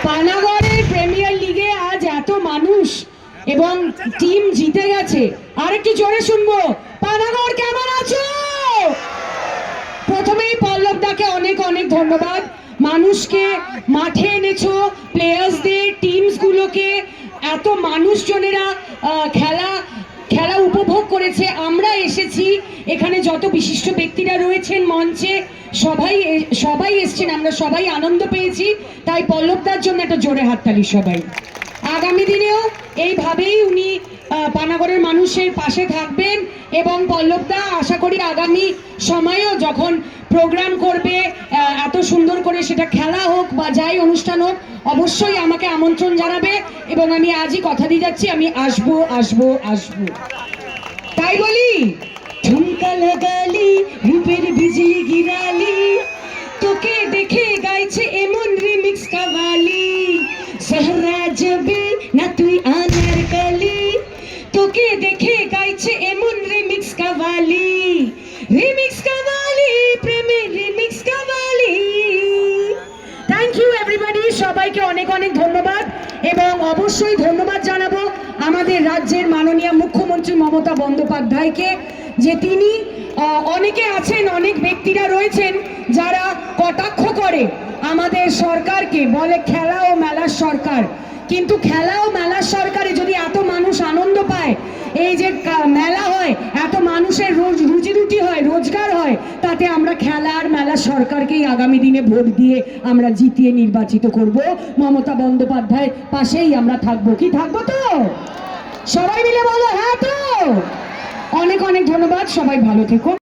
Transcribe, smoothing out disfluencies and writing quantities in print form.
পানাগড়ের premier লিগে আজ এত মানুষ এবং টিম জিতে গেছে। আরেকটু জোরে শুনবো, পানাগড় কেমন আছো? প্রথমেই পল্লব দাকে অনেক অনেক ধন্যবাদ। মানুষকে মাঠে এনেছো, প্লেয়ার্সদের, টিমসগুলোকে, এত মানুষজনেরা খেলা খেলা উপভোগ করেছে। আমরা এসেছি, এখানে যত বিশিষ্ট ব্যক্তিরা রয়েছেন মঞ্চে সবাই এসছেন, আমরা সবাই আনন্দ পেয়েছি। তাই পল্লবদার জন্য একটা জোরে হাততালি সবাই। আগামী দিনেও এইভাবেই উনি পানাগড়ের মানুষের পাশে থাকবেন এবং পল্লবদা আশা করি আগামী সময়েও যখন প্রোগ্রাম করবে, এত সুন্দর করে সেটা খেলা হোক বা যাই অনুষ্ঠান হোক, অবশ্যই আমাকে আমন্ত্রণ জানাবে এবং আমি আজই কথা দিয়ে যাচ্ছি, আমি আসবো আসবো আসবো। তাই বলি, ঝুমকা লাগালি রূপের বিজলি গিরালি, তোকে দেখে গাইছে এমন রিমিক্স কাওয়ালি, সেহরা যাবে না তুই আনার কালি, তোকে দেখে গাইছে এমন রিমিক্স কাওয়ালি, রিমিক্স কাওয়ালি, প্রেমের remix qawwali. Thank you everybody, সবাইকে অনেক অনেক ধন্যবাদ এবং অবশ্যই ধন্যবাদ জানাবো আমাদের রাজ্যের মাননীয় মুখ্যমন্ত্রী মমতা বন্দ্যোপাধ্যায়কে, যে তিনি অনেকে আছেন, অনেক ব্যক্তিরা রয়েছেন যারা কটাক্ষ করে আমাদের সরকারকে, বলে খেলা ও মেলার সরকার। কিন্তু খেলা ও মেলার সরকারে যদি এত মানুষ আনন্দ পায়, এই যে মেলা হয়, এত মানুষের রুজি রুটি হয়, রোজগার হয়, তাতে আমরা খেলা আর মেলার সরকারকেই আগামী দিনে ভোট দিয়ে আমরা জিতিয়ে নির্বাচিত করব। মমতা বন্দ্যোপাধ্যায়ের পাশেই আমরা থাকবো। কি থাকবো তো? সবাই মিলে বলো হ্যাঁ তো। অনেক অনেক ধন্যবাদ, সবাই ভালো থেকো।